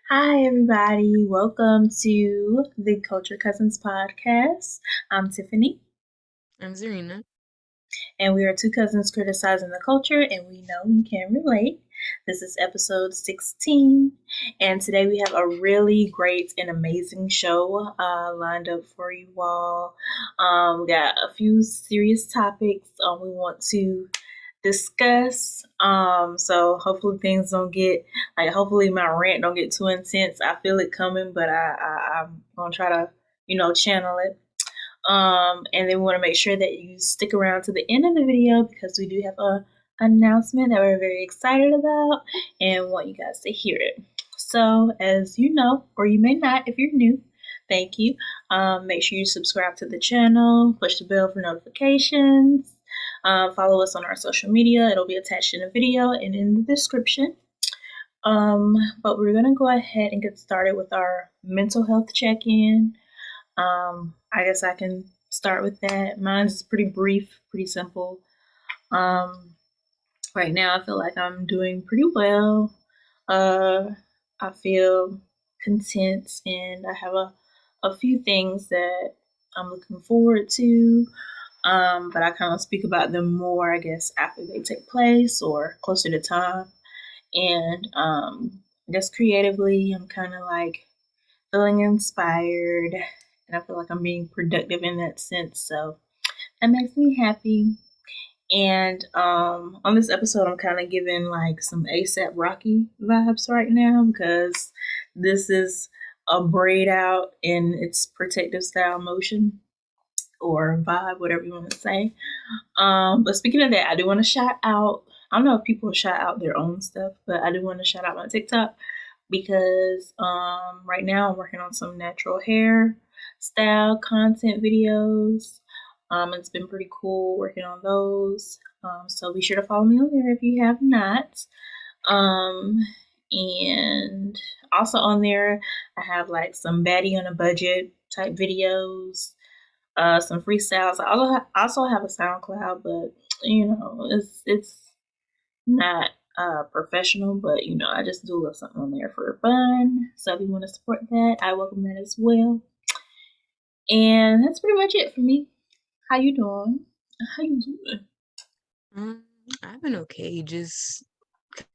Hi, everybody. Welcome to the Culture Cousins podcast. I'm Tiffany, I'm Zerrina. and we are two cousins criticizing the culture, and we know you can relate. This is episode 16, and today we have a really great and amazing show lined up for you all. We got a few serious topics we want to discuss. So hopefully things don't get hopefully my rant don't get too intense. I feel it coming, but I'm gonna try to channel it. And then we want to make sure that you stick around to the end of the video because we do have a announcement that we're very excited about and want you guys to hear it. So as you know, or you may not if you're new, thank you. Make sure you subscribe to the channel, push the bell for notifications. Follow us on our social media. It'll be attached in the video and in the description. But we're gonna go ahead and get started with our mental health check-in. I guess I can start with that. Mine's pretty brief, pretty simple. Um, right now, I feel like I'm doing pretty well. Uh, I feel content, and I have a few things that I'm looking forward to. But I kind of speak about them more, I guess, after they take place or closer to time. And I guess creatively, I'm kind of like feeling inspired, and I feel like I'm being productive in that sense. So that makes me happy. And on this episode, I'm kind of giving like some ASAP Rocky vibes right now because this is a braid out in its protective style motion or vibe, whatever you want to say. But speaking of that, I do want to shout out. I don't know if people shout out their own stuff, but I do want to shout out my TikTok because right now I'm working on some natural hair style content videos. It's been pretty cool working on those. So be sure to follow me on there if you have not. Um, and also on there, I have like some baddie on a budget type videos, some freestyles. I also have a SoundCloud, but it's not professional, but I just do love something on there for fun. So if you want to support that, I welcome that as well. And that's pretty much it for me. How you doing? How you doing? Um, I've been okay, just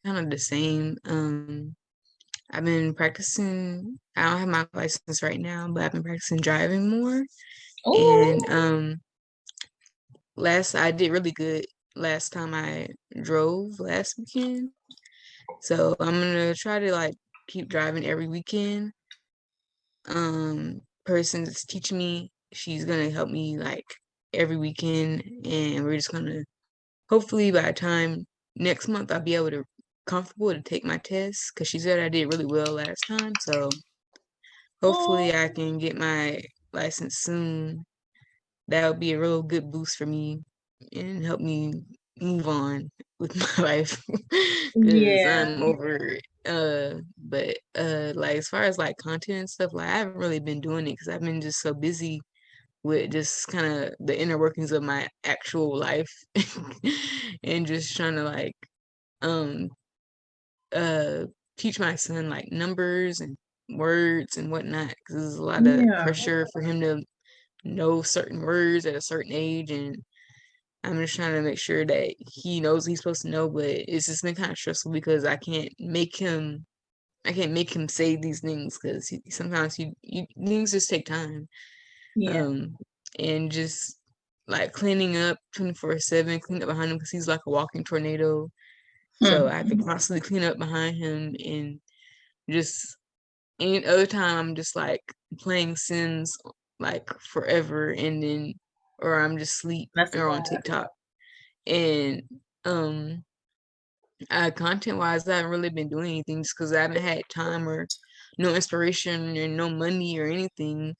kind of the same. I've been practicing. I don't have my license right now, but I've been practicing driving more. And Oh, last I did really good last time I drove last weekend. So I'm gonna try to like keep driving every weekend. Person that's teaching me, she's gonna help me like every weekend, and we're just gonna hopefully by the time next month I'll be able to comfortable to take my test because she said I did really well last time. So hopefully I oh, can get my license soon. That would be a real good boost for me and help me move on with my life because yeah, I'm over it. But like as far as like content and stuff, like I haven't really been doing it because I've been just so busy with just kind of the inner workings of my actual life and just trying to like um uh teach my son like numbers and words and whatnot because there's a lot of yeah, pressure for him to know certain words at a certain age, and I'm just trying to make sure that he knows what he's supposed to know. But it's just been kind of stressful because I can't make him say these things because sometimes things just take time. yeah. um and just like cleaning up 24/7, clean up behind him because he's like a walking tornado. So I have to Hmm. constantly clean up behind him, and just any other time I'm just like playing Sims like forever, and then or I'm just sleep That's a or on vibe. TikTok. And um content wise, I haven't really been doing anything just because I haven't had time or no inspiration or no money or anything.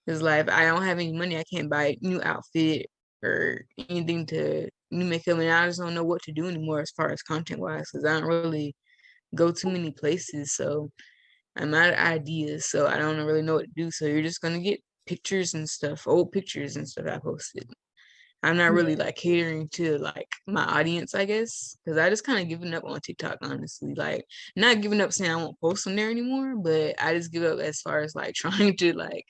Cause like if I don't have any money, I can't buy a new outfit or anything to new makeup, and I just don't know what to do anymore as far as content wise, because I don't really go too many places. So I'm out of ideas, so I don't really know what to do. So you're just gonna get pictures and stuff, old pictures and stuff I posted. I'm not really Yeah. like catering to like my audience, I guess, because I just kind of given up on TikTok, honestly. Like, not giving up saying I won't post on there anymore, but I just give up as far as like trying to like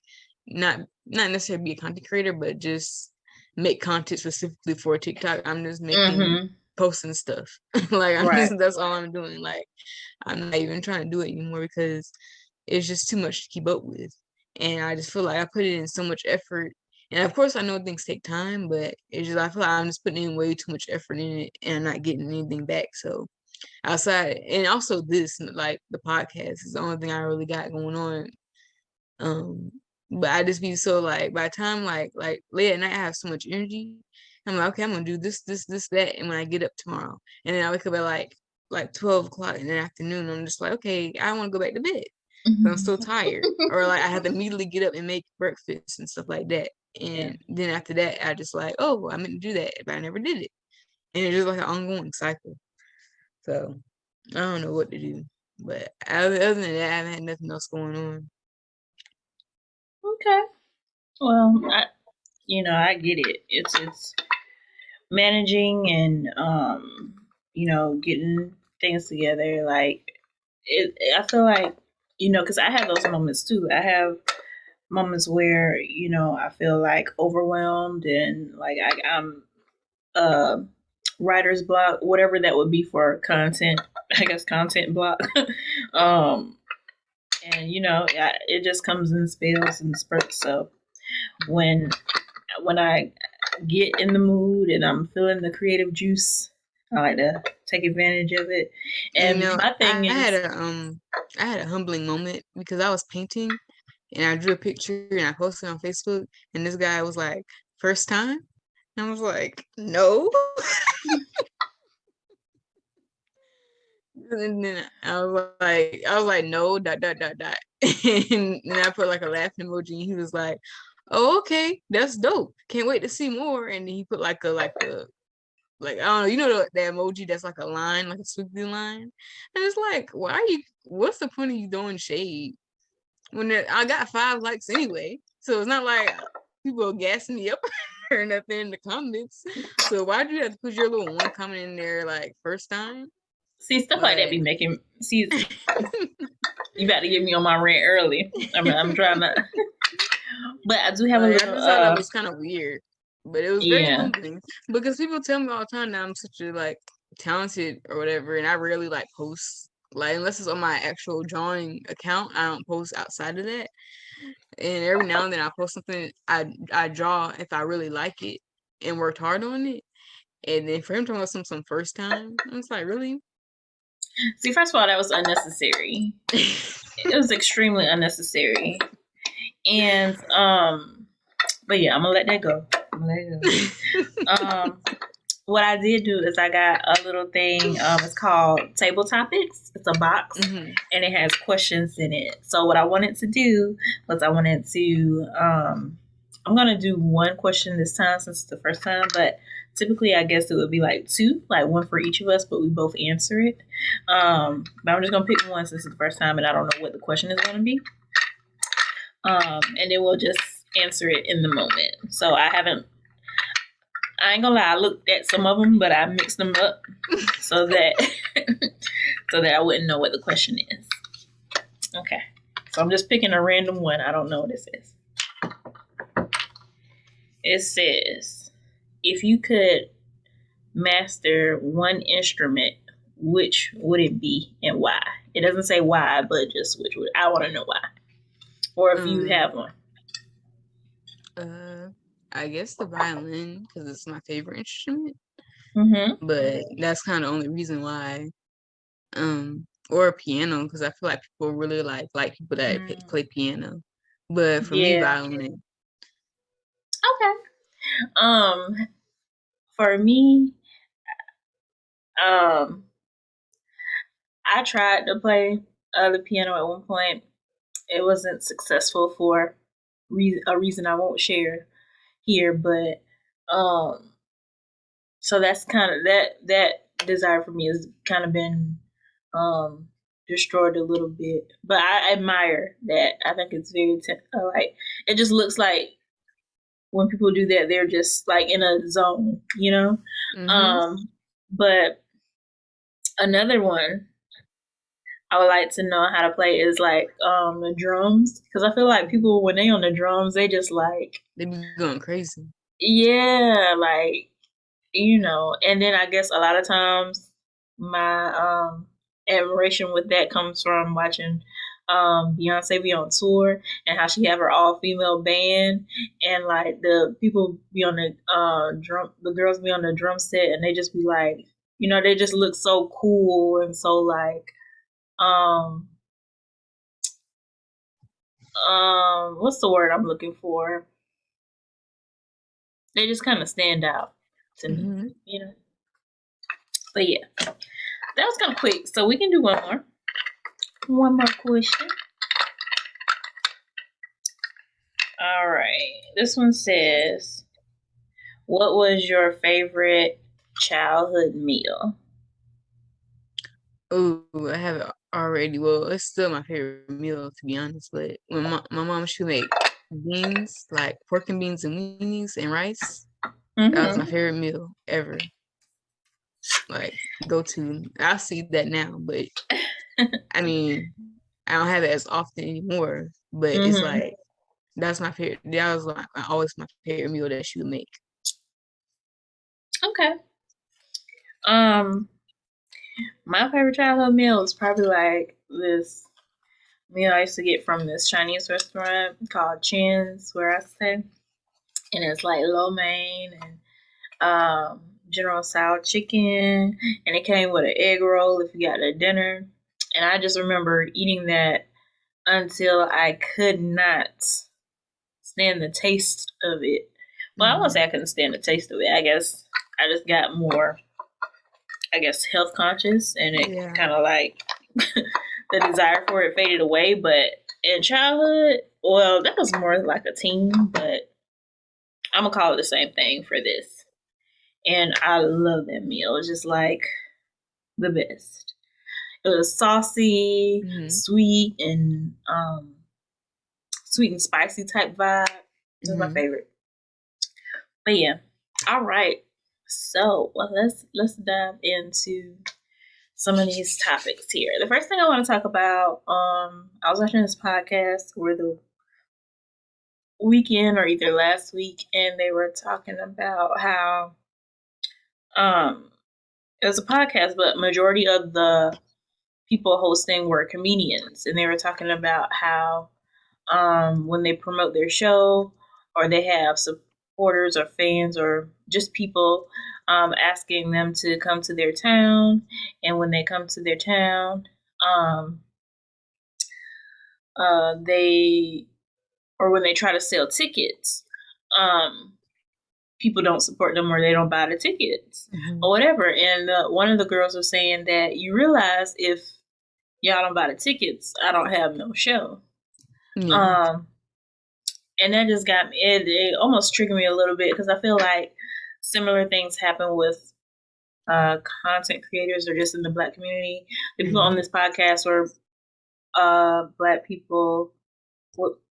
not necessarily be a content creator, but just make content specifically for TikTok. I'm just making Mm-hmm. posting stuff. Like I'm Right. just that's all I'm doing. Like I'm not even trying to do it anymore because it's just too much to keep up with. And I just feel like I put it in so much effort. And of course I know things take time, but it's just I feel like I'm just putting in way too much effort in it and I'm not getting anything back. So outside and also this like the podcast is the only thing I really got going on. Um but I just be so like by the time like late at night I have so much energy. I'm like, okay, I'm gonna do this, that, and when I get up tomorrow. And then I wake up at like 12 o'clock in the afternoon. I'm just like, okay, I want to go back to bed. But I'm still tired. Or like I have to immediately get up and make breakfast and stuff like that. Yeah. And then after that, I just like, oh, I meant to do that, but I never did it. And it's just like an ongoing cycle. So I don't know what to do. But other than that, I haven't had nothing else going on. Okay. Well, I get it. It's managing and getting things together. Like I feel like because I have those moments too. I have moments where I feel like overwhelmed and like I'm uh writer's block, whatever that would be for content. I guess content block. um, and it just comes in spells and spurts. So when I get in the mood and I'm feeling the creative juice, I like to take advantage of it. And And my I thing had is, I had a humbling moment because I was painting and I drew a picture and I posted it on Facebook and this guy was like, first time? And I was like, no. And then I was like, no, dot, dot, dot, dot. And then I put like a laughing emoji and he was like, oh, okay, that's dope. Can't wait to see more. And then he put like I don't know, the emoji that's like a line, like a squiggly line. And it's like, what's the point of you doing shade? I got 5 likes anyway. So it's not like people are gassing me up or nothing in the comments. So why'd you have to put your little one comment in there like first time? see, stuff like that But be making, see, you about to get me on my rant early. I'm trying to, but I do have a like I little, just thought that was kind of weird. But it was very yeah. humbling because people tell me all the time that I'm such a like talented or whatever, and I rarely like post like unless it's on my actual drawing account. I don't post outside of that. And every now and then I post something I draw if I really like it and worked hard on it. And then for him to post some first time, it's like really. See, first of all, that was unnecessary. It was extremely unnecessary. And but yeah, I'm gonna let that go. I'm gonna let it go. What I did do is I got a little thing. It's called Table Topics. It's a box Hmm. and it has questions in it. So what I wanted to do was I wanted to. I'm gonna do one question this time since it's the first time, but typically I guess it would be like two, like one for each of us, but we both answer it. But I'm just gonna pick one since it's the first time and I don't know what the question is gonna be. And then we'll just answer it in the moment. So I ain't gonna lie, I looked at some of them, but I mixed them up so that so that I wouldn't know what the question is. Okay. So I'm just picking a random one. I don't know what it says. It says, if you could master one instrument, which would it be and why? It doesn't say why, but just which would I want to know why. Or if you um have one. uh I guess the violin because it's my favorite instrument. Mm-hmm. But that's kind of the only reason why. Or a piano because I feel like people really like people that play piano. But for me, Yeah. violin. Okay. Um, for me, um, I tried to play the piano at one point. It wasn't successful for a reason I won't share here, but um, so that's kind of that desire for me has kind of been um destroyed a little bit. But I admire that. I think it's very like it just looks like when people do that, they're just like in a zone, you know. Mhm. But another one I would like to know how to play is like the drums, because I feel like people when they on the drums, they just like, They be going crazy. yeah, like, you know. And then I guess a lot of times my admiration with that comes from watching Beyonce be on tour and how she have her all female band, and like the people be on the drum, the girls be on the drum set, and they just be like, you know, they just look so cool and so like um what's the word I'm looking for? They just kind of stand out to me, Mhm. you know. But yeah, that was kind of quick. So we can do one more. One more question. All right. This one says, "What was your favorite childhood meal?" Oh, I have it already. Well, it's still my favorite meal to be honest. But when my mom she would make beans, like pork and beans and weenies and rice, that was my Mm-hmm. favorite meal ever. Like go to. I'll see that now, but I mean, I don't have it as often anymore. But it's Mm-hmm. like that's my favorite. That was like always my favorite meal that she would make. Okay. Um, my favorite childhood meal is probably like this meal I used to get from this Chinese restaurant called Chin's, where I stay, and it's like lo mein and General Tso chicken, and it came with an egg roll if you got a dinner. And I just remember eating that until I could not stand the taste of it. Well, I won't say Hmm. I couldn't stand the taste of it. I guess I just got more, I guess, health conscious, and it Yeah. kind of like the desire for it faded away. But in childhood, well, that was more like a teen, but I'm gonna call it the same thing for this. And I love that meal. It's just like the best. It was saucy, Hmm. sweet and spicy type vibe. That's my Hmm. favorite. But yeah, all right. So let's dive into some of these topics here. The first thing I want to talk about, I was watching this podcast where the weekend or either last week, and they were talking about how um it was a podcast, but majority of the people hosting were comedians, and they were talking about how when they promote their show or they have supporters or fans or just people asking them to come to their town, and when they come to their town, um, they or when they try to sell tickets, um, people don't support them or they don't buy the tickets Hmm. or whatever. And one of the girls was saying that you realize if y'all don't buy the tickets, I don't have no show. Yeah. Um, and that just got me. It almost triggered me a little bit because I feel like similar things happen with content creators or just in the Black community. The people on Hmm. this podcast were Black people,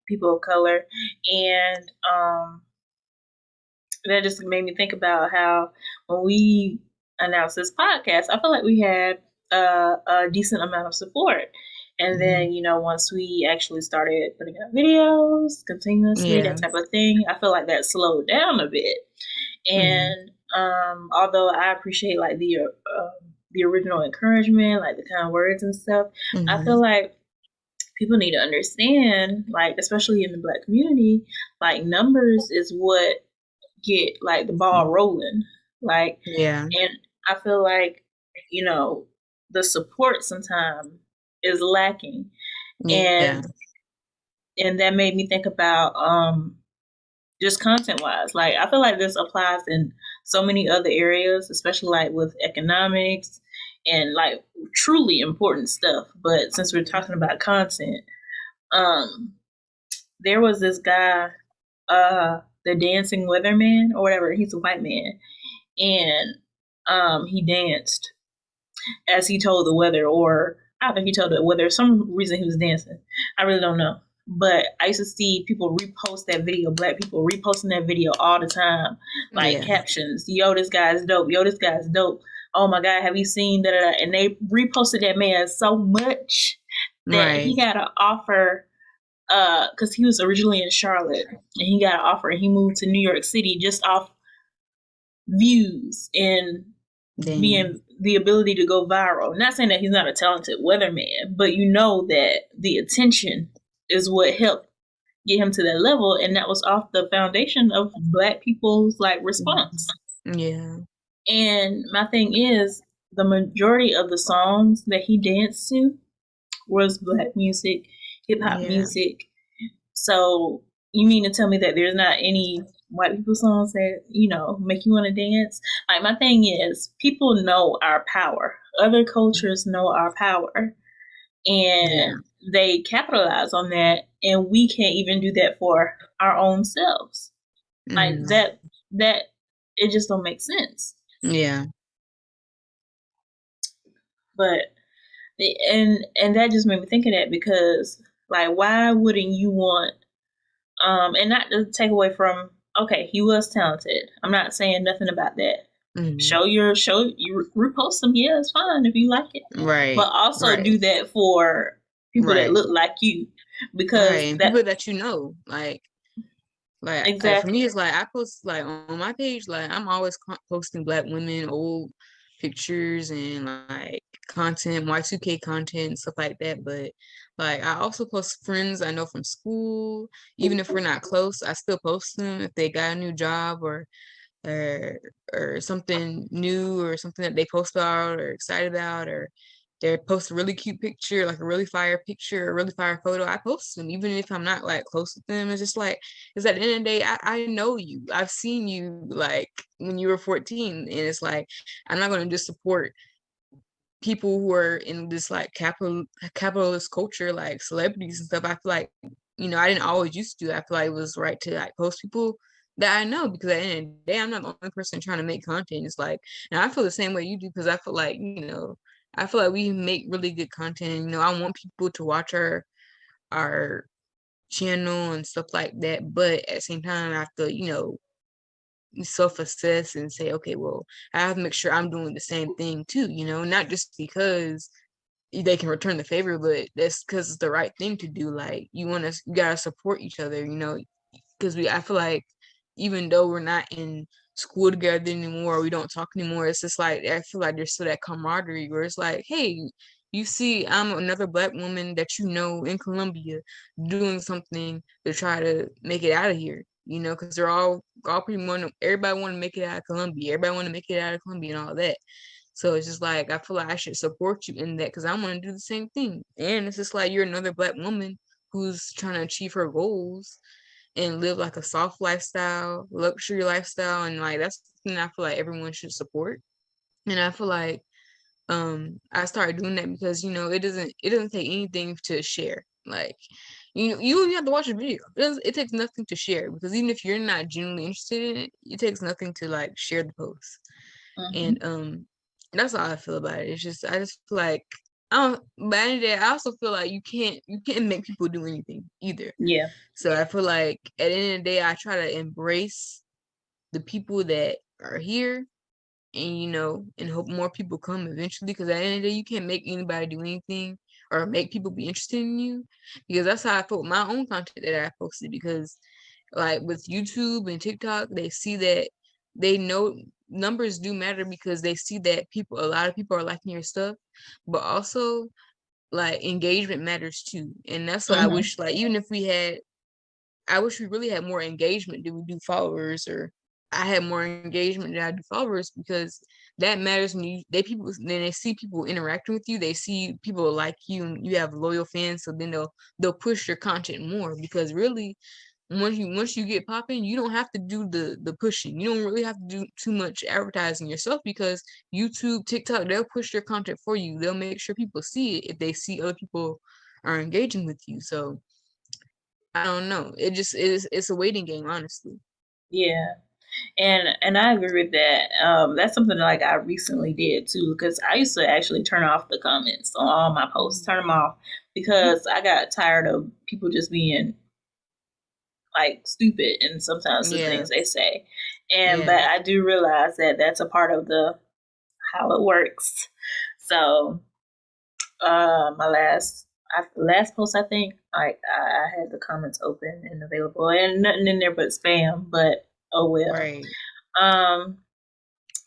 people of color, and that just made me think about how when we announced this podcast, I felt like we had a decent amount of support. And then, Hmm. you know, once we actually started putting out videos continuously, Yeah. that type of thing, I feel like that slowed down a bit. Hmm. And although I appreciate like the original encouragement, like the kind words and stuff, I Hmm. feel like people need to understand, like especially in the Black community, like numbers is what get like the ball rolling. Like, Yeah. and I feel like, you know, the support sometimes is lacking. Yeah. And that made me think about just content wise. Like I feel like this applies in so many other areas, especially like with economics and like truly important stuff. But since we're talking about content, um there was this guy, the dancing weatherman or whatever, he's a white man, and he danced as he told the weather, or I don't know if he told the weather. Some reason he was dancing. I really don't know. But I used to see people repost that video, black people reposting that video all the time, like Yeah. captions, "Yo, this guy's dope. Yo, this guy's dope. Oh my God, have you seen that?" And they reposted that man so much that he Right. got an offer, because he was originally in Charlotte, and he got an offer, and he moved to New York City just off views and Dang. being the ability to go viral. Not saying that he's not a talented weatherman, but you know that the attention is what helped get him to that level, and that was off the foundation of black people's like response. Yeah. And my thing is, the majority of the songs that he danced to was black music, hip hop Yeah. music. So you mean to tell me that there's not any white people songs that, make you want to dance? Like, my thing is, people know our power. Other cultures know our power, Yeah. and they capitalize on that, and we can't even do that for our own selves. Like Mm. that it just don't make sense. Yeah. But and that just made me think of that, because like, why wouldn't you want, and not to take away from, okay, he was talented. I'm not saying nothing about that. Mm. Show you repost them, yeah, it's fine if you like it. But Right. also Right. do that for people that Right. look like you, Right. because And that people that you know, like for me, exactly. it's like I post like on my page, like I'm always posting black women, old pictures, and like content, Y2K content, and stuff like that. But like I also post friends I know from school, even if we're not close, I still post them if they got a new job or or something new or something that they post about or excited about or they post a really cute picture, like a really fire picture, a really fire photo. I post them even if I'm not like close with them. It's just like, because at the end of the day, I know you. I've seen you like when you were 14. And it's like I'm not gonna just support people who are in this like capitalist culture, like celebrities and stuff. I feel like, I didn't always used to do that. I feel like it was right to like post people that I know, because at the end of the day, I'm not the only person trying to make content. It's like, and I feel the same way you do, because I feel like, I feel like we make really good content. I want people to watch our channel and stuff like that. But at the same time, I have to, self-assess and say, okay, well, I have to make sure I'm doing the same thing too, not just because they can return the favor, but that's because it's the right thing to do. Like you gotta support each other, because I feel like even though we're not in school together anymore, we don't talk anymore. It's just like I feel like there's still that camaraderie where it's like, hey, you see, I'm another black woman that in Colombia doing something to try to make it out of here. Because they're all pretty much everybody want to make it out of Colombia. Everybody want to make it out of Colombia and all that. So it's just like I feel like I should support you in that because I want to do the same thing. And it's just like you're another black woman who's trying to achieve her goals and live like a soft lifestyle, luxury lifestyle, and like that's something I feel like everyone should support. And I feel like I started doing that because it doesn't take anything to share. Like you don't even have to watch a video. It takes nothing to share, because even if you're not genuinely interested in it, it takes nothing to like share the post. And Hmm. that's how I feel about it. It's just I just feel like I don't, but at the end of the day, I also feel like you can't make people do anything either. Yeah. So I feel like at the end of the day, I try to embrace the people that are here, and and hope more people come eventually, because at the end of the day, you can't make anybody do anything or make people be interested in you, because that's how I felt with my own content that I posted. Because like with YouTube and TikTok, they see that they know numbers do matter, because they see that a lot of people are liking your stuff, but also like engagement matters too. And that's what I Hmm. wish, like even if I wish we really had more engagement than we do followers, or I had more engagement than I do followers, because that matters when they see people interacting with you, they see people like you, and you have loyal fans, so then they'll push your content more, because really once you get popping, you don't have to do the pushing. You don't really have to do too much advertising yourself, because YouTube, TikTok, they'll push your content for you. They'll make sure people see it if they see other people are engaging with you. So I don't know. It just is. It's a waiting game, honestly. Yeah. And I agree with that. That's something that, like, I recently did too, because I used to actually turn off the comments on all my posts, turn them off, because I got tired of people just being like stupid and sometimes the Yeah, things they say. And but yeah, I do realize that that's a part of the how it works. So my last post, I think I had the comments open and available and nothing in there but spam, but oh well. right, Um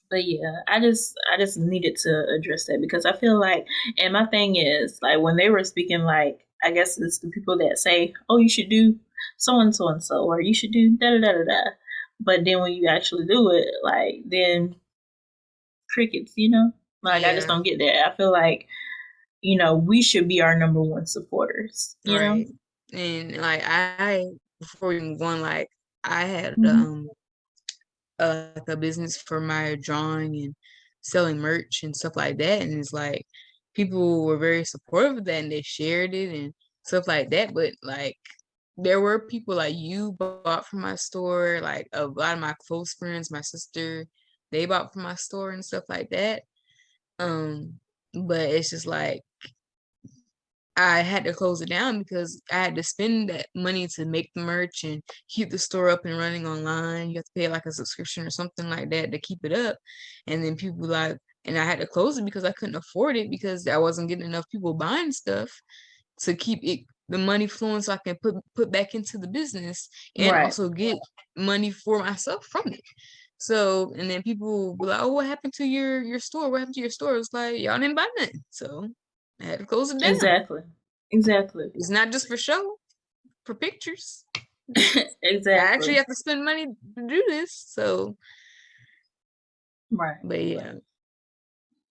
but yeah, I just needed to address that because I feel like, and my thing is like when they were speaking, like I guess it's the people that say, oh, you should do so and so, or you should do da da da da da. But then when you actually do it, like then crickets, you know? Like I just yeah, don't get that. I feel like, we should be our number one supporters, you know? right. And like before we move on, like I had Mm-hmm. like a business for my drawing and selling merch and stuff like that. And it's like people were very supportive of that and they shared it and stuff like that. But like there were people like you bought from my store, like a lot of my close friends, my sister, they bought from my store and stuff like that. Um, but it's just like I had to close it down because I had to spend that money to make the merch and keep the store up and running online. You have to pay like a subscription or something like that to keep it up. And then people like, and I had to close it because I couldn't afford it because I wasn't getting enough people buying stuff to keep it the money flowing so I can put back into the business and Right. also get money for myself from it. So and then people be like, "Oh, what happened to your store? What happened to your store?" It's like y'all didn't buy nothing, so I had to close it down. Exactly. Exactly. It's not just for show, for pictures. I actually Exactly. have to spend money to do this. So, Right. but yeah,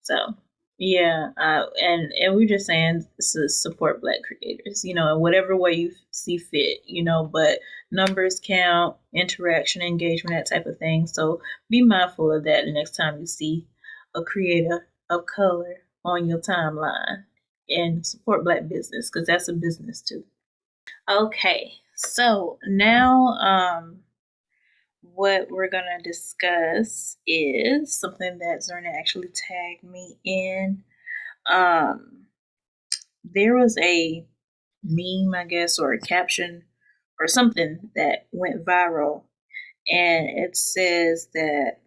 So, yeah, and we're just saying to support Black creators, in whatever way you see fit, But numbers count, interaction, engagement, that type of thing. So be mindful of that the next time you see a creator of color on your timeline, and support Black business because that's a business too. Okay, so now what we're gonna discuss is something that Zerna actually tagged me in. Um, there was a meme, I guess, or a caption or something that went viral, and it says that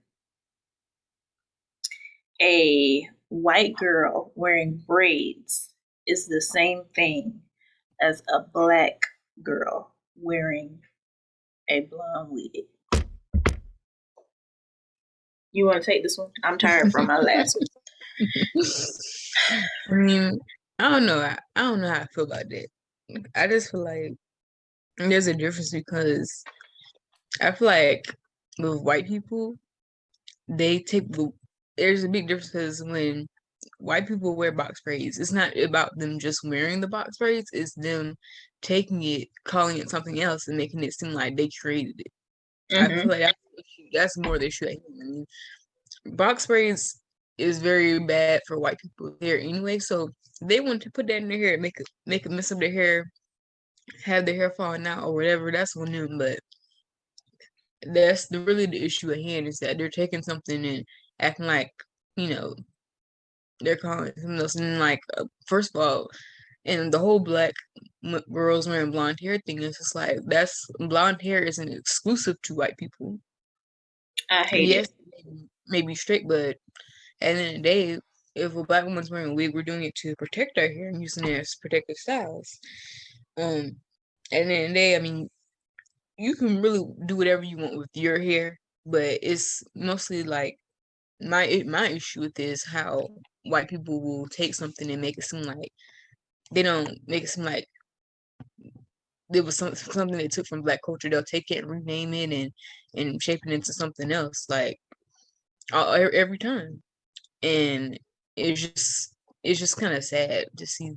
a white girl wearing braids is the same thing as a black girl wearing a blonde wig. You want to take this one? I'm tired from my last one. I mean, I don't know. I don't know how I feel about that. I just feel like there's a difference because I feel like with white people, they take the there's a big difference because when white people wear box braids, it's not about them just wearing the box braids, it's them taking it, calling it something else, and making it seem like they created it. I feel Mm-hmm. like that's more the issue. I mean, box braids is very bad for white people's hair anyway, so they want to put that in their hair, make it mess up their hair, have their hair falling out or whatever. That's on them, but that's really the issue at hand is that they're taking something and acting like you know they're calling it something else. And like first of all, and the whole black girls wearing blonde hair thing is just like that's blonde hair isn't exclusive to white people. I hate Yes, it. maybe straight, but at the end of the day, if a black woman's wearing a wig, we're doing it to protect our hair and using it as protective styles. At the end of the day, I mean, you can really do whatever you want with your hair, but it's mostly like my issue with this how white people will take something and make it seem like they don't make it seem like there was something they took from black culture. They'll take it and rename it and shape it into something else, like every time. And it's just it's just kind of sad to see.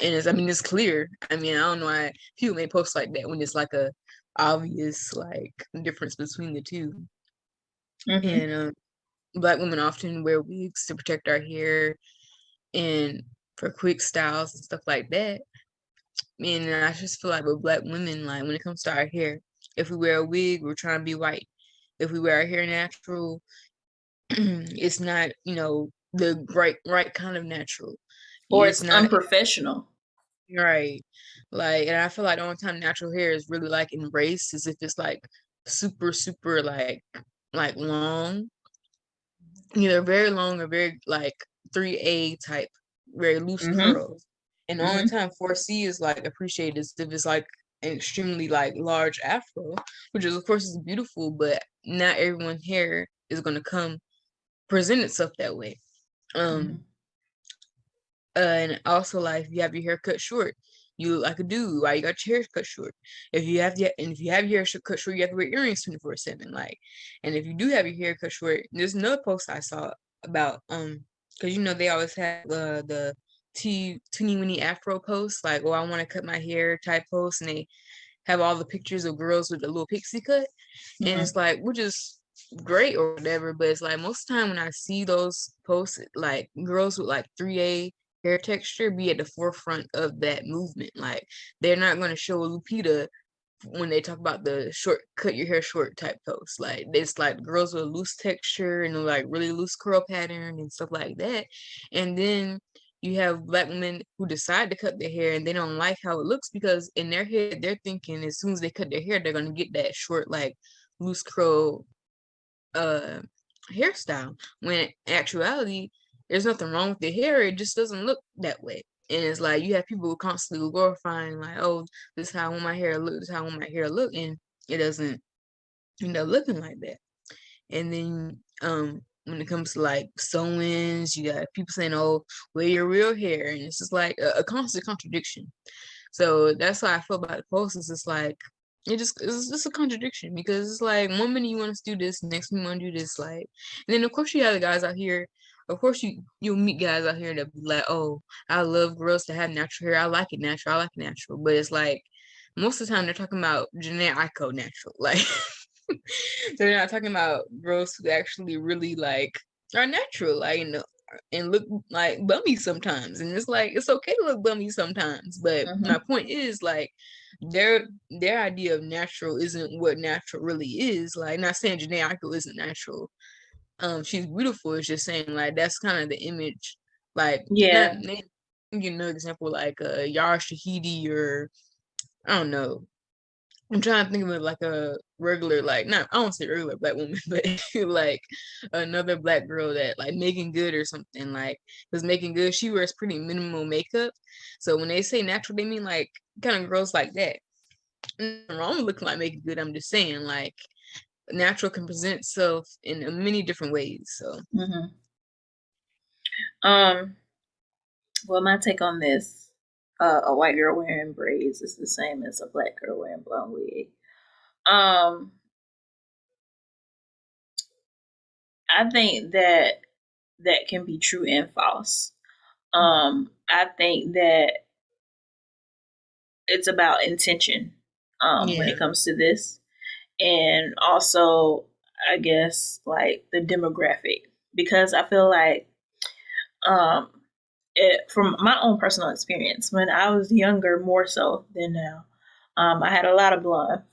And I mean, it's clear. I mean, I don't know why people may post like that when it's like a obvious like difference between the two. Mm-hmm. And black women often wear wigs to protect our hair and for quick styles and stuff like that. And I just feel like with black women, like when it comes to our hair, if we wear a wig, we're trying to be white. If we wear our hair natural, it's not, the right kind of natural. Or It's it's not unprofessional. Right. Like, and I feel like the only time natural hair is really like embraced is if it's like super, super like long, either very long or very like 3A type, very loose Mm-hmm. curls. And the only Mm-hmm. time 4C is like appreciated is if it's like an extremely like large afro, which is of course is beautiful, but not everyone's hair is gonna come present itself that way. Um, Mm-hmm. and also, like, if you have your hair cut short, you look like a dude. Why you got your hair cut short? If you have your hair cut short, you have to wear earrings 24/7. Like, and if you do have your hair cut short, there's another post I saw about because they always have the teeny weeny afro posts, like, oh, I want to cut my hair type posts, and they have all the pictures of girls with a little pixie cut, and Mm-hmm. it's like, which is great or whatever, but it's like most of the time when I see those posts, like girls with like 3A hair texture be at the forefront of that movement. Like they're not going to show a Lupita when they talk about the short, cut your hair short type posts. Like it's like girls with a loose texture and like really loose curl pattern and stuff like that. And then you have black women who decide to cut their hair and they don't like how it looks because in their head they're thinking as soon as they cut their hair they're gonna get that short like loose curl uh hairstyle. When in actuality there's nothing wrong with the hair, it just doesn't look that way. And it's like you have people constantly glorifying like, oh, this is how I want my hair to look, this is how I want my hair to look, and it doesn't end up looking like that. And then when it comes to like sew-ins, you got people saying, oh, wear your real hair, and it's just like a constant contradiction. So that's how I feel about the post. Is it's like it's just a contradiction because it's like one minute you want us to do this, next minute you want to do this, like, and then of course you have the guys out here. Of course you'll meet guys out here that be like, oh, I love girls to have natural hair. I like it natural. I like it natural. But it's like most of the time they're talking about Janae Aiko natural. Like they're not talking about girls who actually really like are natural, like and look like bummy sometimes. And it's like it's okay to look bummy sometimes. But my Mm-hmm. point is like their their idea of natural isn't what natural really is. Like not saying Janae Aiko isn't natural. She's beautiful. It's just saying like that's kind of the image. Like not Yeah. give another example like Yara Shahidi or I don't know. I'm trying to think of it like a regular, like not I don't say regular black woman, but like another black girl that like Megan Good or something like because Megan Good she wears pretty minimal makeup. So when they say natural, they mean like kind of girls like that. Nothing wrong with looking like Megan Good. I'm just saying like natural can present itself in many different ways. So Mm-hmm. Um, well, my take on this, a white girl wearing braids is the same as a black girl wearing blonde wig. Um, I think that that can be true and false. I think that it's about intention when it yeah, comes to this, and also I guess like the demographic, because I feel like um, from my own personal experience, when I was younger, more so than now, I had a lot of blonde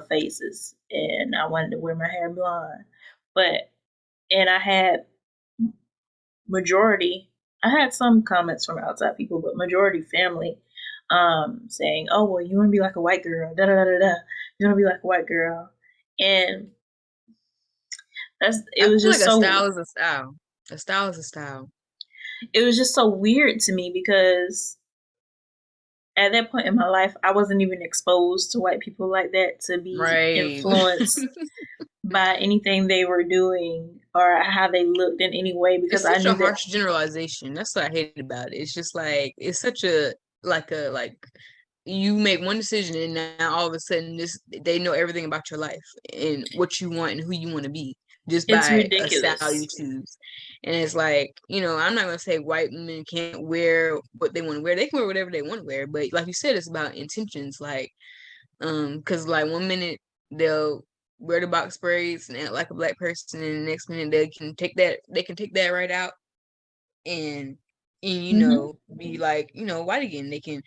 phases, and I wanted to wear my hair blonde, but and I had majority. I had some comments from outside people, but majority family saying, "Oh well, you want to be like a white girl, da da da da da. You want to be like a white girl," and it I was feel like just a so style is a style. A style is a style. weird to me because at that point in my life, I wasn't even exposed to white people like that to be Right. influenced by anything they were doing or how they looked in any way, because It's I such a knew that harsh generalization. That's what I hate about it. It's just like it's such a like you make one decision and now all of a sudden this they know everything about your life and what you want and who you want to be just it's by a style you ridiculous. choose. And it's like, I'm not gonna say white women can't wear what they want to wear. They can wear whatever they want to wear, but like you said, it's about intentions. Like, because like one minute they'll wear the box braids and act like a black person, and the next minute they can take that right out and Hmm. be like white again. They can.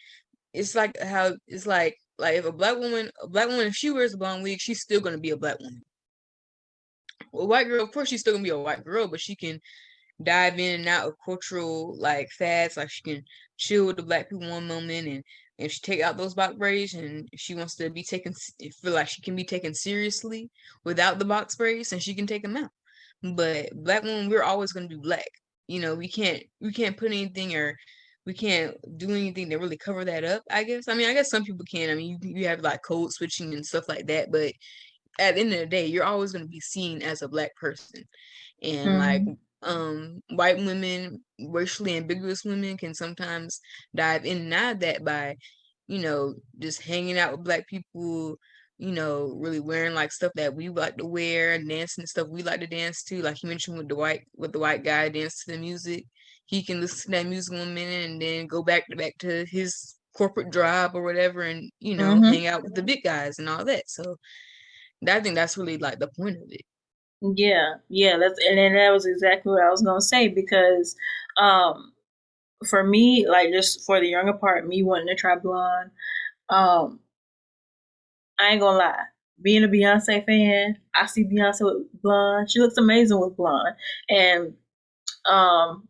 It's like how it's like if a black woman if she wears a blonde wig, she's still gonna be a black woman. A white girl, of course, she's still gonna be a white girl, but she can dive in and out of cultural like fads. Like she can chill with the black people one moment, and if she take out those box braids and she wants to be taken, feel like she can be taken seriously without the box braids, and she can take them out. But black women, we're always gonna be black. We can't put anything, or we can't do anything to really cover that up, I guess. I mean, I guess some people can. I mean, you have like code switching and stuff like that, but at the end of the day, you're always going to be seen as a black person. And like Mm-hmm. white women, racially ambiguous women can sometimes dive in and out of that by, just hanging out with black people, really wearing like stuff that we like to wear, and dancing and stuff we like to dance to. Like you mentioned with the white guy dance to the music. He can listen to that music 1 minute and then go back to his corporate job or whatever, and Mm-hmm. hang out with the big guys and all that. So I think that's really like the point of it. Yeah, yeah, and then that was exactly what I was gonna say because um for me, like just for the younger part, me wanting to try blonde, um, I ain't gonna lie. Being a Beyonce fan, I see Beyonce with blonde. She looks amazing with blonde. And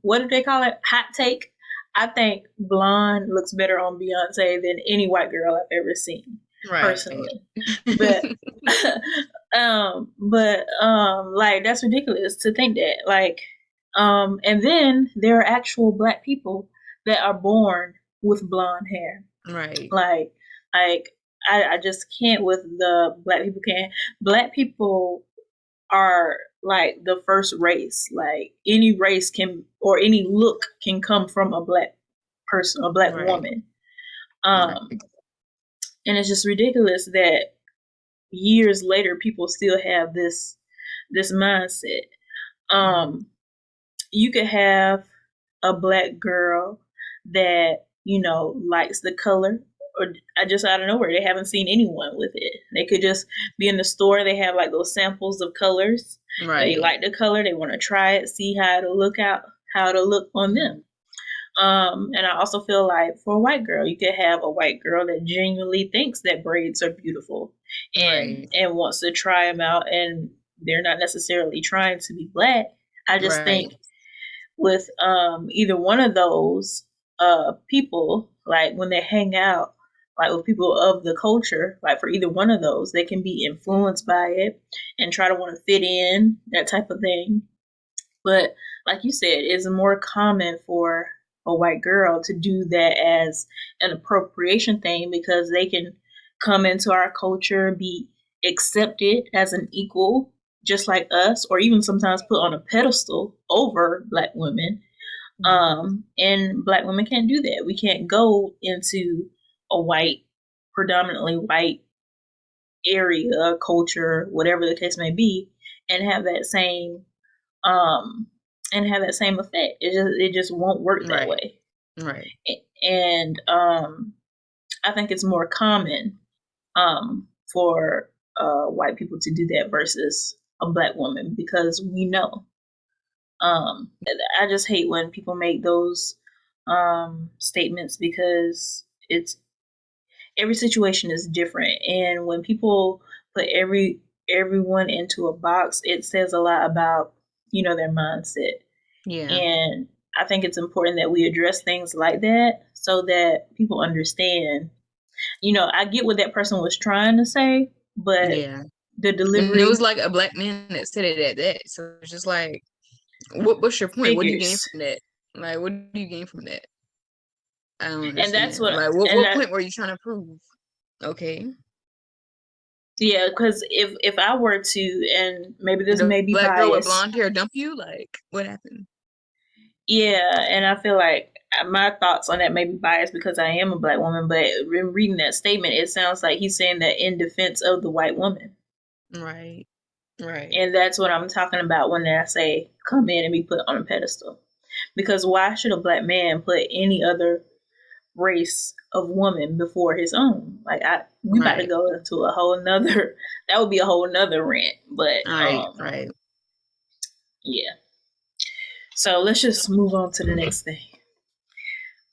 what do they call it? Hot take. I think blonde looks better on Beyonce than any white girl I've ever seen, Right. personally. But like that's ridiculous to think that. Like and then there are actual black people that are born with blonde hair. Right. Like like I just can't with the black people can't. Black people are like the first race. Like any race can or any look can come from a black person, a black Right. woman. Right. Um and it's just ridiculous that years later people still have this mindset. Mhm. Um you could have a black girl that likes the color, or I just out of nowhere they haven't seen anyone with it. They could just be in the store. They have like those samples of colors. They Right. like the color. They want to try it, see how it'll look on Mhm. them. And I also feel like for a white girl, you could have a white girl that genuinely thinks that braids are beautiful and Right. wants to try them out, and they're not necessarily trying to be black. I just Right. think with either one of those people, like when they hang out, like with people of the culture, like for either one of those, they can be influenced by it and try to want to fit in, that type of thing. But like you said, it's more common for a white girl to do that as an appropriation thing because they can come into our culture, be accepted as an equal, just like us, or even sometimes put on a pedestal over black women. Mhm. And black women can't do that. We can't go into a predominantly white area, culture, whatever the case may be, and have that same um, effect. It just won't work that Right. way. Right. And I think it's more common for white people to do that versus a black woman because we know. I just hate when people make those statements because it's every situation is different, and when people put everyone into a box, it says a lot about their mindset. Yeah. And I think it's important that we address things like that so that people understand. I get what that person was trying to say, but Yeah. the And it was delivery like a black man that said it at that. So it's just like, what's your point? What do you gain figures. from that? Like, what do you gain from that? I don't And that's understand. what, Like, what and what that, point were you trying to prove? Okay. yeah, because if I were to, and maybe Did this a may be black girl with biased, blonde hair dump you? Like, what happened? yeah, and I feel like my thoughts on that may be biased because I am a black woman, but in reading that statement, it sounds like he's saying that in defense of the white woman. Right. Right. And that's what I'm talking about when I say come in and be put on a pedestal. Because why should a black man put any other race of woman before his own? Like we about to Right. go into a whole nother that would be a whole nother rant. But Right. Right. yeah. So let's just move on to the next thing.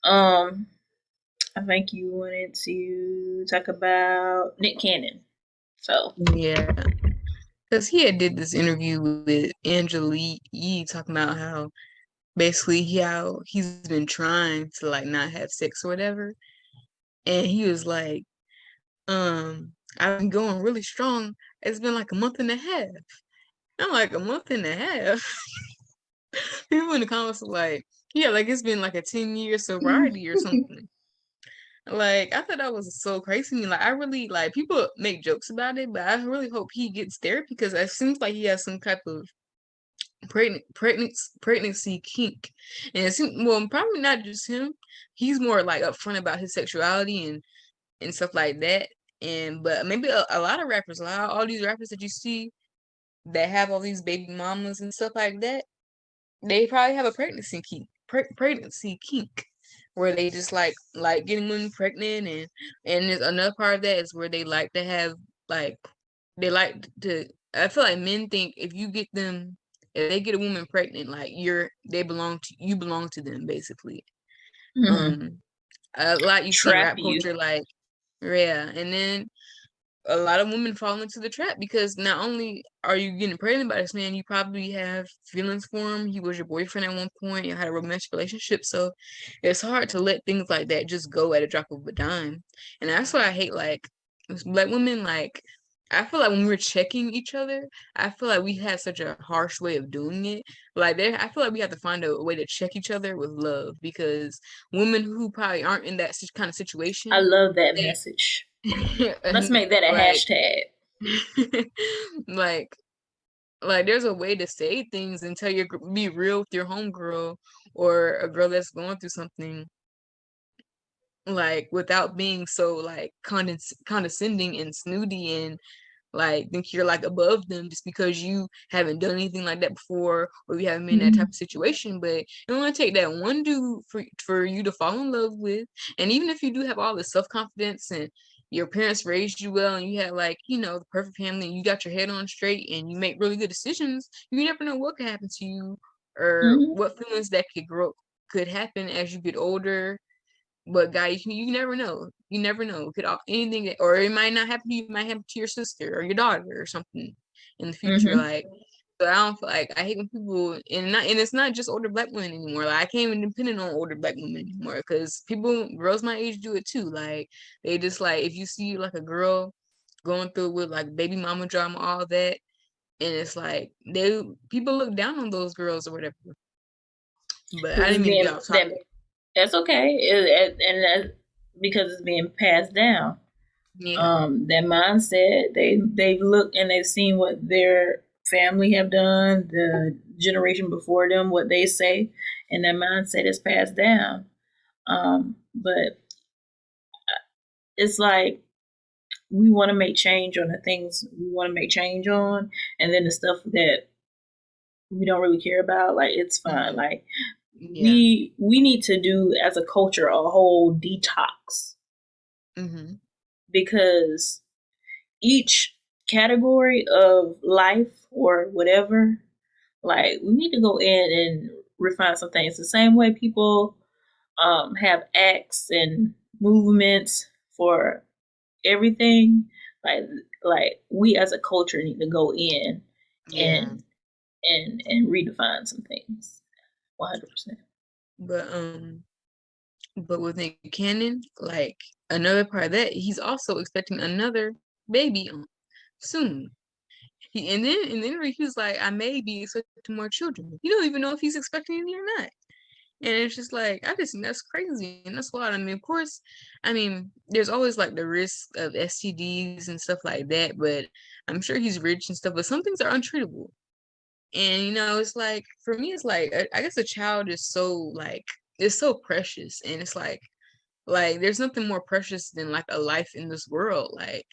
Um I think you wanted to talk about Nick Cannon. So Yeah. Because he had did this interview with Angela Yee talking about how basically how he's been trying to like not have sex or whatever. And he was like, I've been going really strong. It's been like a month and a half. I'm like, a month and a half. People in the comments were like, yeah, like it's been like a 10-year sobriety or something. Like, I thought that was so crazy to me. Like, I really like people make jokes about it, but I really hope he gets therapy because it seems like he has some type of pregnancy kink. And it seems, well, probably not just him. He's more like upfront about his sexuality and stuff like that. And but maybe a lot of rappers, all these rappers that you see that have all these baby mamas and stuff like that, they probably have a pregnancy kink, where they just like getting women pregnant, and there's another part of that is where they like to have like they like to. I feel like men think if they get a woman pregnant, like you belong to them basically. Mm. Um, a lot you see in Trap rap you. culture, like yeah, and then a lot of women fall into the trap because not only are you getting pregnant by this man, you probably have feelings for him. He was your boyfriend at one point. You had a romantic relationship, so it's hard to let things like that just go at a drop of a dime. And that's why I hate like black women. Like I feel like when we're checking each other, I feel like we have such a harsh way of doing it. Like I feel like we have to find a way to check each other with love because women who probably aren't in that kind of I situation, love that they message. Let's make that a like hashtag. like there's a way to say things and tell be real with your homegirl or a girl that's going through something like without being so like condescending and snooty and like think you're like above them just because you haven't done anything like that before or you haven't been in that type Mhm. of situation. But it only take that one dude for you to fall in love with. And even if you do have all the self-confidence and your parents raised you well and you had like, the perfect family and you got your head on straight and you make really good decisions, you never know what could happen to you or Mhm. what feelings that could happen as you get older. But guys, you never know. You never know. Anything, or it might not happen to you. It might happen to your sister or your daughter or something in the future. Mhm. Like, so I don't feel like I hate when people and it's not just older black women anymore. Like I can't even depend on older black women anymore because girls my age do it too. Like they just like if you see like a girl going through with like baby mama drama, all that, and it's like people look down on those girls or whatever. But I Because didn't it's mean to get being off that topic. that's okay, and that's because it's being passed down. Yeah. That mindset, they've looked and they've seen what their family have done, the generation before them, what they say, and that mindset is passed down. But it's like we want to make change on the things we want to make change on, and then the stuff that we don't really care about, like it's fine. Hmm. Like Yeah. we need to do as a culture a whole detox Hmm. because each category of life or whatever, like we need to go in and refine some things. The same way people have acts and movements for everything, like like we as a culture need to go in Yeah. and and redefine some things. 100%. But with Nick Cannon, like another part of that, he's also expecting another baby soon. And then he was like, I may be expecting more children. You don't even know if he's expecting any or not. And it's just like I just think that's crazy and that's wild. I mean, of course, I mean, there's always like the risk of STDs and stuff like that, but I'm sure he's rich and stuff, but some things are untreatable. And it's like for me, it's like I guess a child is so like it's so precious, and it's like there's nothing more precious than like a life in this world. Like,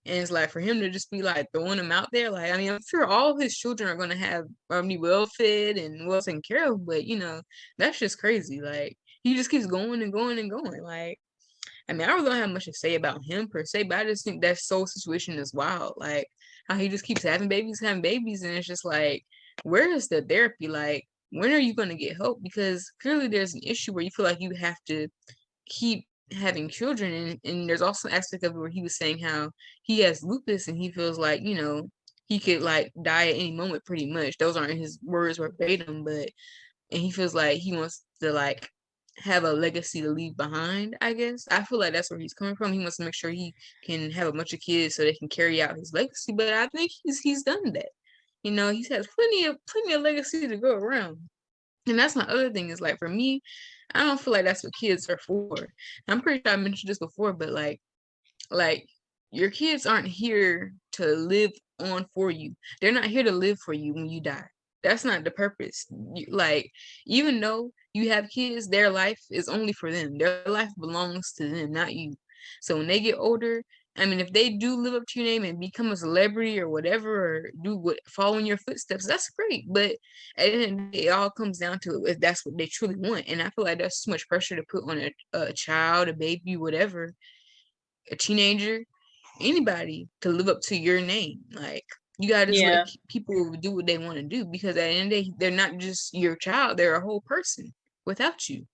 and it's like for him to just be like throwing them out there. Like, I mean, I'm sure all his children are gonna have be well fed and well taken care of, but that's just crazy. Like he just keeps going and going and going. Like I mean, I really don't have much to say about him per se, but I just think that soul situation is wild. Like how he just keeps having babies, and it's just like, where is the therapy? Like, when are you going to get help? Because clearly there's an issue where you feel like you have to keep having children, and there's also an aspect of it where he was saying how he has lupus and he feels like he could like die at any moment, pretty much. Those aren't his words verbatim, but and he feels like he wants to like have a legacy to leave behind, I guess. I feel like that's where he's coming from. He wants to make sure he can have a bunch of kids so they can carry out his legacy. But I think he's done that. You know, he's had plenty of legacy to go around. And that's my other thing is like for me, I don't feel like that's what kids are for. I'm pretty sure I mentioned this before, but like your kids aren't here to live on for you. They're not here to live for you when you die. That's not the purpose. Like even though you have kids, their life is only for them. Their life belongs to them, not you. So when they get older, I mean, if they do live up to your name and become a celebrity or whatever, or do what follow in your footsteps, that's great. But at the end of the day, it all comes down to if that's what they truly want. And I feel like that's too much pressure to put on a child, a baby, whatever, a teenager, anybody to live up to your name. Like you gotta just let Yeah, people do what they want to do because at the end of the day, they're not just your child; they're a whole person without you.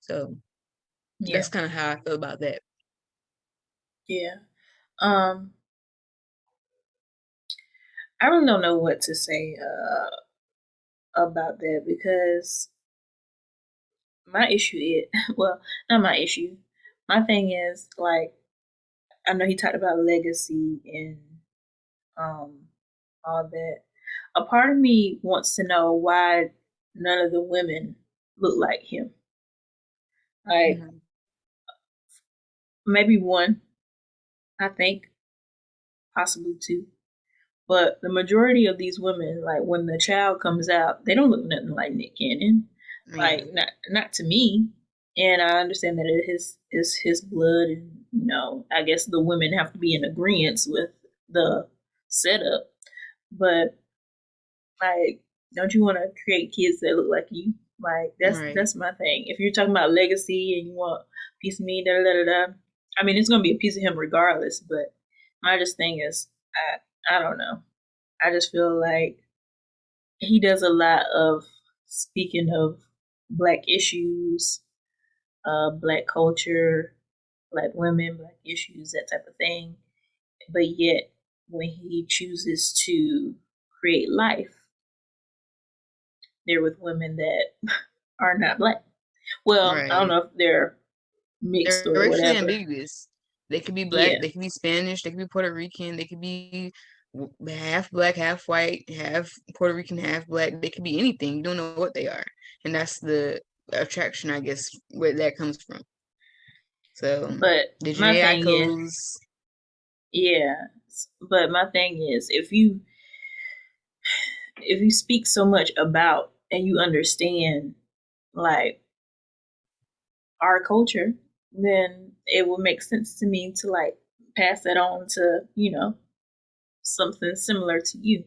So yeah, that's kind of how I feel about that. yeah. Um, I really don't know what to say about that because my issue is well, not my issue. My thing is like I know he talked about legacy and um all that. A part of me wants to know why none of the women look like him. Like Mhm. maybe one, I think, possibly two. But the majority of these women, like when the child comes out, they don't look nothing like Nick Cannon. Yeah, Like not to me. And I understand that it is his blood, and I guess the women have to be in agreement with the setup. But like, don't you want to create kids that look like you? Like right, that's my thing. If you're talking about legacy and you want a piece of me, da da da da. I mean, it's gonna be a piece of him regardless. But my just thing is, I don't know. I just feel like he does a lot of speaking of black issues, black culture, black women, black issues, that type of thing. But yet, when he chooses to create life, they're with women that are not black. Well, I don't right. know if they're mixed They're or racially whatever. ambiguous. They could be black, Yeah, they could be Spanish, they could be Puerto Rican, they could be half black, half white, half Puerto Rican, half black. They could be anything. You don't know what they are, and that's the attraction, I guess, where that comes from. So but the my genetic thing is, codes, yeah, but my thing is, if you speak so much about and you understand like our culture, then it will make sense to me to like pass that on to something similar to you.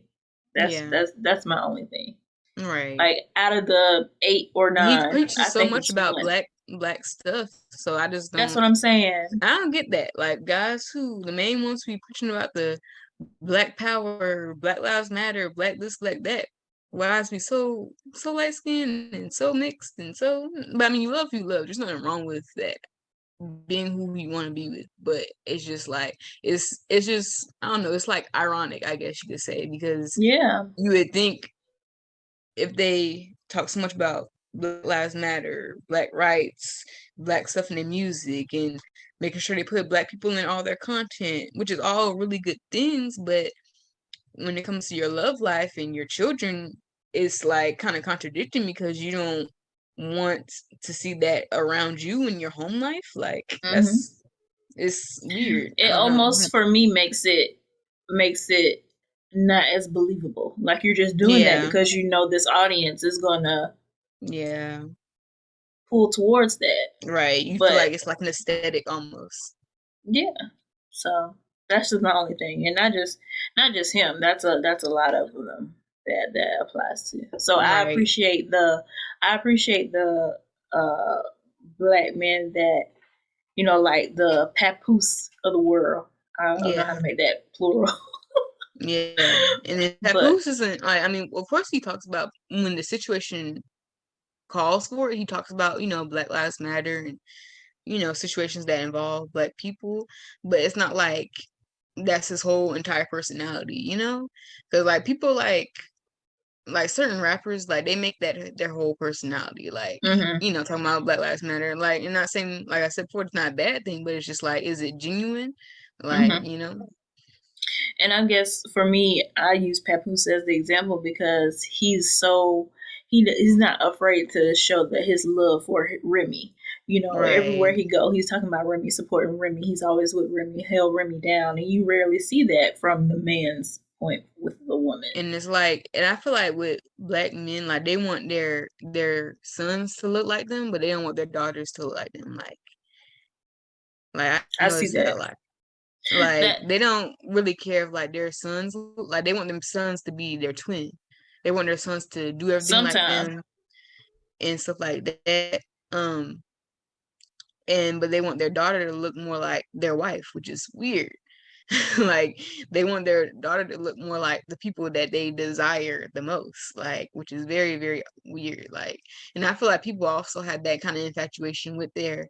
That's yeah, that's that's my only thing. right. Like out of the eight or He nine, I preaches so think much it's about one. black stuff, so That's what I'm saying. I don't get that. Like guys who the main ones who be preaching about the Black Power, Black Lives Matter, Black this, Black that. Why is we so light skinned and so mixed and so? But I mean, you love who you love. There's nothing wrong with that. Being who you want to be with, but it's just like it's just I don't know. It's like ironic, I guess you could say, because Yeah. you would think if they talk so much about Black Lives Matter, Black rights, Black stuff in their music, and making sure they put Black people in all their content, which is all really good things, but when it comes to your love life and your children, it's like kind of contradicting because you don't want to see that around you in your home life. Like Hmm. it's weird. I It don't know. almost for me makes it not as believable. Like you're just doing that Yeah, because this audience is gonna yeah, pull towards that. right. You feel But like it's like an aesthetic almost. yeah, so that's just my only thing, and not just him. That's a lot of them that applies to. So Right. I appreciate the uh black men that like the papoose of the world. I don't know how Yeah, to make that plural, yeah. And then but Papoose isn't like I mean, of course he talks about when the situation calls for it, he talks about, Black Lives Matter and situations that involve black people, but it's not like that's his whole entire personality, you know? Because like people like like certain rappers, like they make that their whole personality. Like, Mm-hmm. talking about Black Lives Matter. Like, and not saying, like I said before, it's not a bad thing, but it's just like, is it genuine? Like, Mm-hmm. And I guess for me, I use Papoose as the example because he's not afraid to show that his love for Remy. You know, everywhere right. he go, he's talking about Remy, supporting Remy. He's always with Remy, held Remy down, and you rarely see that from the man's point with the woman. And it's like, and I feel like with Black men, like they want their sons to look like them, but they don't want their daughters to look like them. Like I I see noticed that a that. lot. Like That they don't really care if like their sons, like they want them sons to be their twin. They want their sons to do everything like sometimes them and stuff like that. And but they want their daughter to look more like their wife, which is weird. Like they want their daughter to look more like the people that they desire the most, like, which is very, very weird. Like, and I feel like people also have that kind of infatuation with their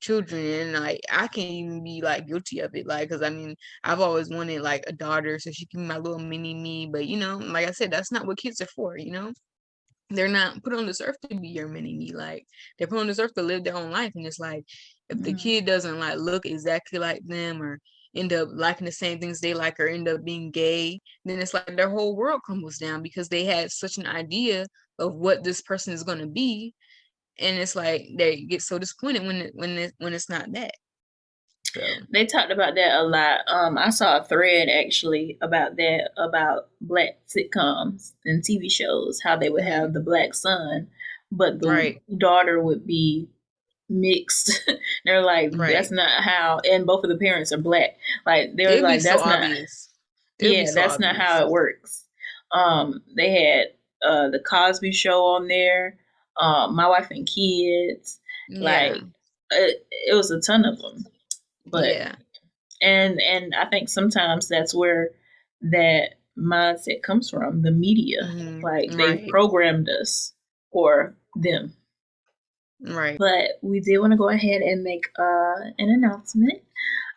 children, and like I can't even be like guilty of it, like, because I mean I've always wanted like a daughter so she can be my little mini me, but like I said, that's not what kids are for. They're not put on this earth to be your mini me. Like, they're put on this earth to live their own life. And it's like, if the mm, kid doesn't like look exactly like them, or end up liking the same things they like, or end up being gay, then it's like their whole world crumbles down because they had such an idea of what this person is going to be. And it's like they get so disappointed when it's not that. So they talked about that a lot. I saw a thread actually about that, about black sitcoms and TV shows, how they would have mhm, the black son, but the right, daughter would be mixed. They're like, that's right. not how, and both of the parents are black. Like, they It was would be like, so that's not, obvious. It would be yeah, so that's not how obvious. it works. They had the Cosby Show on there, My Wife and Kids, Yeah, like, it was a ton of them. But yeah, and I think sometimes that's where that mindset comes from, the media. Like, they've right, programmed us, or them. right. But we did want to go ahead and make an announcement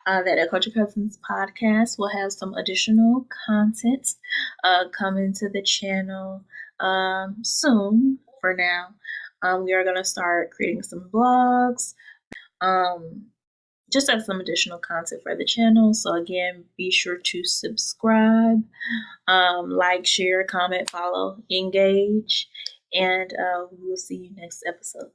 that the Culture Cousins podcast will have some additional content coming to the channel soon. For now, we are going to start creating some vlogs. Um, just have some additional content for the channel. So again, be sure to subscribe, like, share, comment, follow, engage, and we will see you next episode.